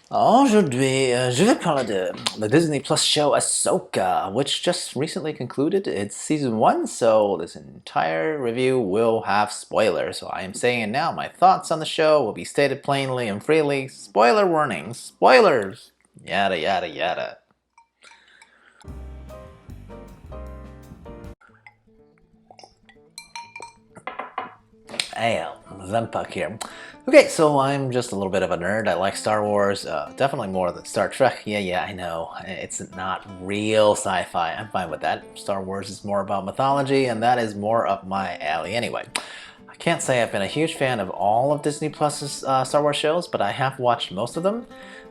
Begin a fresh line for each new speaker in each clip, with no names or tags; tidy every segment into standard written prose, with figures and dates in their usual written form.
Aujourd'hui, je vais parler de the Disney Plus show Ahsoka, which just recently concluded its season 1, so this entire review will have spoilers. So I am saying it now, my thoughts on the show will be stated plainly and freely. Spoiler warnings, spoilers, yada yada yada. Hey, XenPuck here. Okay, so I'm just a little bit of a nerd. I like Star Wars, definitely more than Star Trek. Yeah, I know. It's not real sci-fi. I'm fine with that. Star Wars is more about mythology, and that is more up my alley anyway. I can't say I've been a huge fan of all of Disney Plus's Star Wars shows, but I have watched most of them.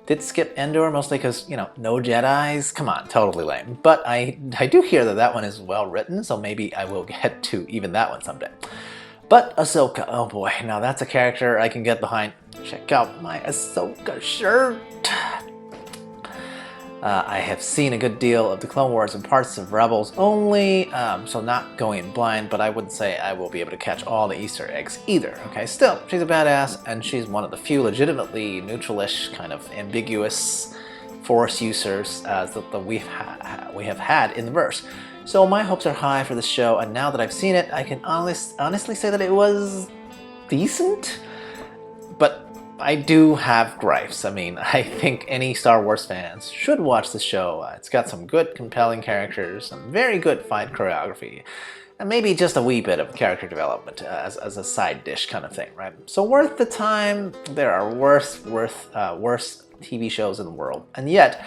Did skip Andor mostly because, no Jedis. Come on, totally lame. But I do hear that that one is well written, so maybe I will get to even that one someday. But Ahsoka, oh boy, now that's a character I can get behind. Check out my Ahsoka shirt. I have seen a good deal of the Clone Wars and parts of Rebels only, so not going blind, but I wouldn't say I will be able to catch all the Easter eggs either. Okay, still, she's a badass, and she's one of the few legitimately neutralish, kind of ambiguous Force users that we have had in the verse. So my hopes are high for this show, and now that I've seen it, I can honestly say that it was decent, but I do have gripes. I mean, I think any Star Wars fans should watch the show. It's got some good, compelling characters, some very good fight choreography, and maybe just a wee bit of character development as a side dish kind of thing, right? So worth the time. There are worse TV shows in the world, and yet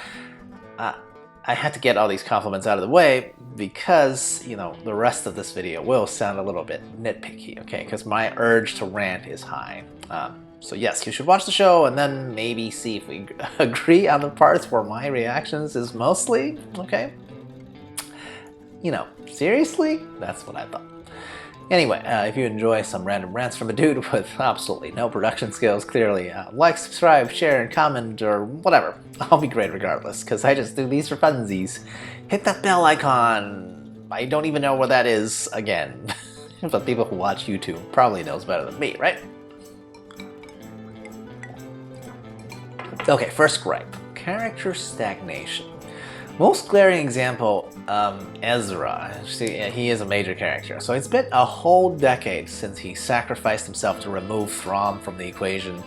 I had to get all these compliments out of the way because, the rest of this video will sound a little bit nitpicky, okay? Because my urge to rant is high. So yes, you should watch the show and then maybe see if we agree on the parts where my reactions is mostly, okay? Seriously? That's what I thought. Anyway, if you enjoy some random rants from a dude with absolutely no production skills, clearly, like, subscribe, share, and comment, or whatever. I'll be great regardless, because I just do these for funsies. Hit that bell icon. I don't even know where that is, again. But people who watch YouTube probably knows better than me, right? Okay, first gripe. Character stagnation. Most glaring example, Ezra. See, he is a major character. So it's been a whole decade since he sacrificed himself to remove Thrawn from the equation.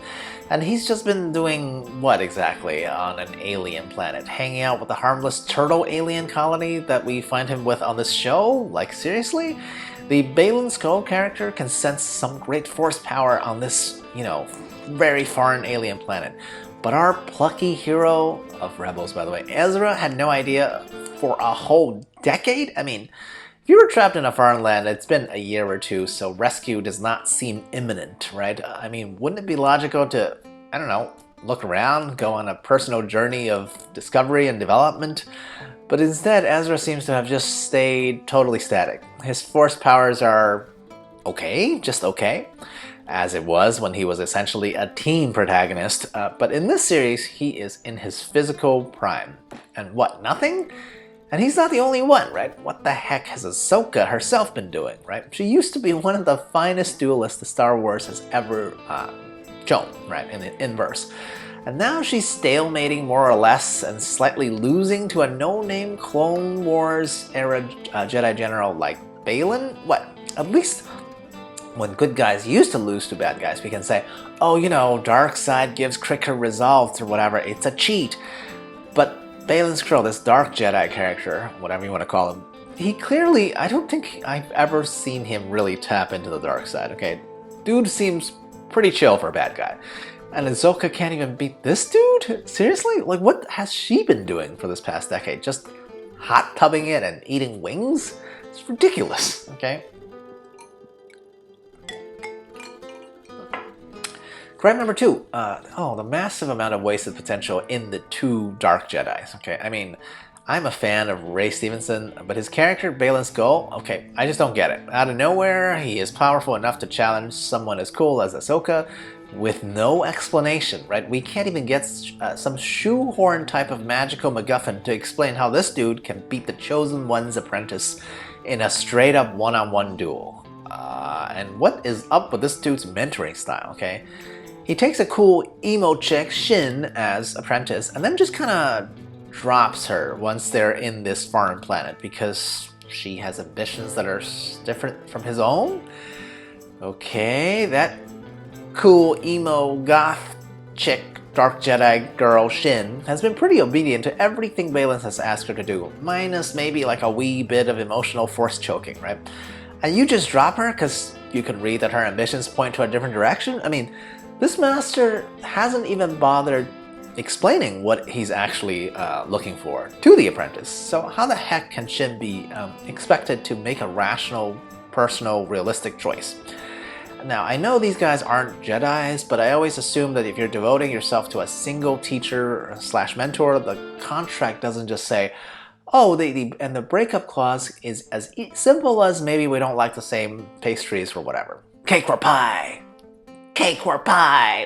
And he's just been doing what exactly on an alien planet? Hanging out with the harmless turtle alien colony that we find him with on this show? Like, seriously? The Baylan Skoll character can sense some great force power on this, very foreign alien planet. But our plucky hero of Rebels, by the way, Ezra, had no idea for a whole decade? I mean, if you were trapped in a foreign land, it's been a year or two, so rescue does not seem imminent, right? I mean, wouldn't it be logical to, I don't know, look around, go on a personal journey of discovery and development? But instead, Ezra seems to have just stayed totally static. His force powers are okay, just okay, as it was when he was essentially a teen protagonist, but in this series, he is in his physical prime. And what, nothing? And he's not the only one, right? What the heck has Ahsoka herself been doing, right? She used to be one of the finest duelists the Star Wars has ever shown, right, in the inverse. And now she's stalemating more or less and slightly losing to a no-name Clone Wars era Jedi General like Baylan? What? At least when good guys used to lose to bad guys, we can say, oh, dark side gives quicker resolve or whatever, it's a cheat. But Baylan Skoll, this dark Jedi character, whatever you want to call him, he clearly, I don't think I've ever seen him really tap into the dark side, okay? Dude seems pretty chill for a bad guy. And Ahsoka can't even beat this dude? Seriously? Like, what has she been doing for this past decade? Just hot tubbing it and eating wings? It's ridiculous, okay? Gripe number 2, the massive amount of wasted potential in the 2 Dark Jedis, okay? I mean, I'm a fan of Ray Stevenson, but his character, Baylan Skoll, okay, I just don't get it. Out of nowhere, he is powerful enough to challenge someone as cool as Ahsoka with no explanation, right? We can't even get some shoehorn type of magical MacGuffin to explain how this dude can beat the Chosen One's apprentice in a straight-up one-on-one duel. And what is up with this dude's mentoring style, okay? He takes a cool emo chick, Shin, as apprentice, and then just kind of drops her once they're in this foreign planet because she has ambitions that are different from his own? Okay, that cool emo goth chick, Dark Jedi girl Shin has been pretty obedient to everything Valens has asked her to do, minus maybe like a wee bit of emotional force choking, right? And you just drop her because you can read that her ambitions point to a different direction? I mean, this master hasn't even bothered explaining what he's actually looking for to the apprentice. So how the heck can Shin be expected to make a rational, personal, realistic choice? Now, I know these guys aren't Jedis, but I always assume that if you're devoting yourself to a single teacher / mentor, the contract doesn't just say, oh, and the breakup clause is as simple as maybe we don't like the same pastries or whatever. Cake or pie! Cake or pie!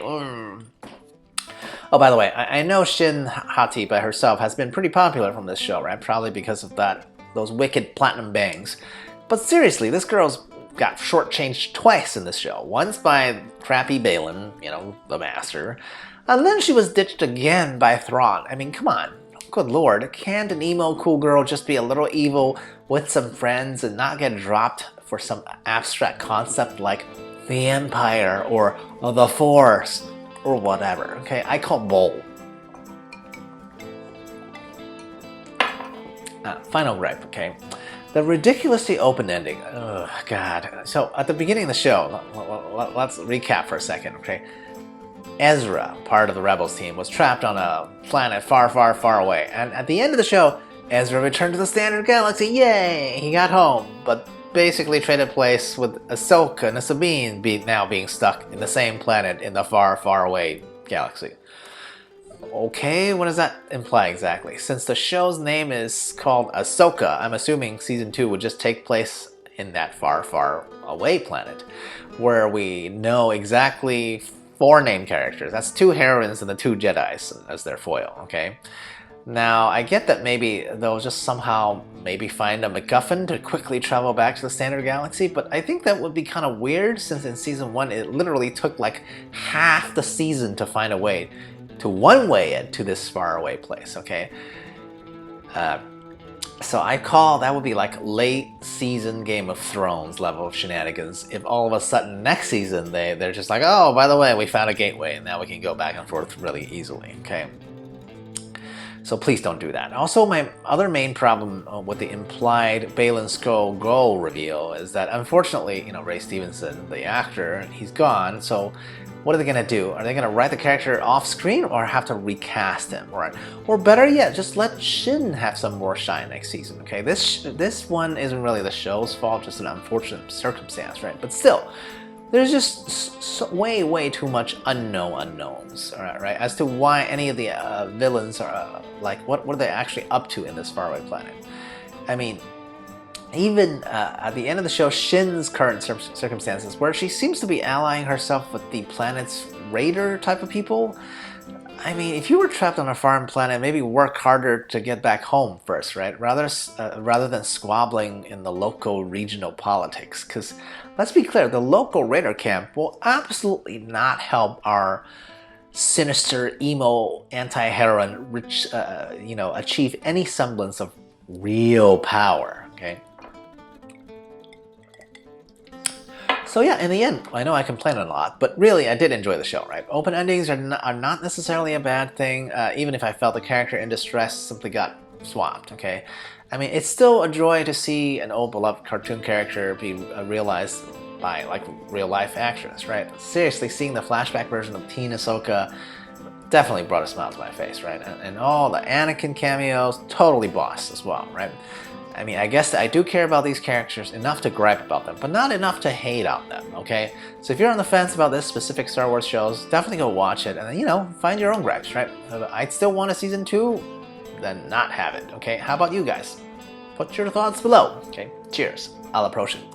Oh, by the way, I know Shin Hati by herself has been pretty popular from this show, right? Probably because of those wicked platinum bangs. But seriously, this girl's got shortchanged twice in this show. Once by crappy Balin, the master, and then she was ditched again by Thrawn. I mean, come on. Good lord, can't an emo cool girl just be a little evil with some friends and not get dropped for some abstract concept like the Empire or the Force or whatever? Okay, I call bull. Final gripe, okay? The ridiculously open ending. Oh, God. So, at the beginning of the show, let's recap for a second, okay? Ezra, part of the Rebels team, was trapped on a planet far, far, far away. And at the end of the show, Ezra returned to the standard galaxy. Yay! He got home, but basically traded place with Ahsoka and Sabine now being stuck in the same planet in the far, far away galaxy. Okay, what does that imply exactly? Since the show's name is called Ahsoka, I'm assuming Season 2 would just take place in that far, far away planet, where we know exactly 4 named characters. That's 2 heroines and the 2 Jedis as their foil, okay? Now, I get that maybe they'll just somehow find a MacGuffin to quickly travel back to the standard galaxy, but I think that would be kind of weird since in Season 1 it literally took like half the season to find a way to one-way it to this faraway place, okay? So I call that would be like late season Game of Thrones level of shenanigans if all of a sudden next season they're just like, oh, by the way, we found a gateway and now we can go back and forth really easily, okay? So please don't do that. Also, my other main problem with the implied Balin Skull goal reveal is that unfortunately, Ray Stevenson, the actor, he's gone, so what are they going to do? Are they going to write the character off screen or have to recast him? Or better yet, just let Shin have some more shine next season, okay? This one isn't really the show's fault, just an unfortunate circumstance, right? But still, there's just way too much unknowns, right? As to why any of the villains are, what are they actually up to in this faraway planet? I mean, even at the end of the show, Shin's current circumstances, where she seems to be allying herself with the planet's raider type of people. I mean, if you were trapped on a foreign planet, maybe work harder to get back home first, right? Rather than squabbling in the local regional politics. Because let's be clear, the local raider camp will absolutely not help our sinister, emo anti-heroine achieve any semblance of real power, okay? So yeah, in the end, I know I complain a lot, but really I did enjoy the show, right? Open endings are not necessarily a bad thing, even if I felt the character in distress simply got swapped, okay? I mean, it's still a joy to see an old beloved cartoon character be realized by real life actors, right? Seriously, seeing the flashback version of Teen Ahsoka definitely brought a smile to my face, right? And all the Anakin cameos, totally boss as well, right? I mean, I guess I do care about these characters enough to gripe about them, but not enough to hate on them, okay? So if you're on the fence about this specific Star Wars shows, definitely go watch it and then, find your own gripes, right? I'd still want a Season 2, then not have it, okay? How about you guys? Put your thoughts below, okay? Cheers. À la prochaine.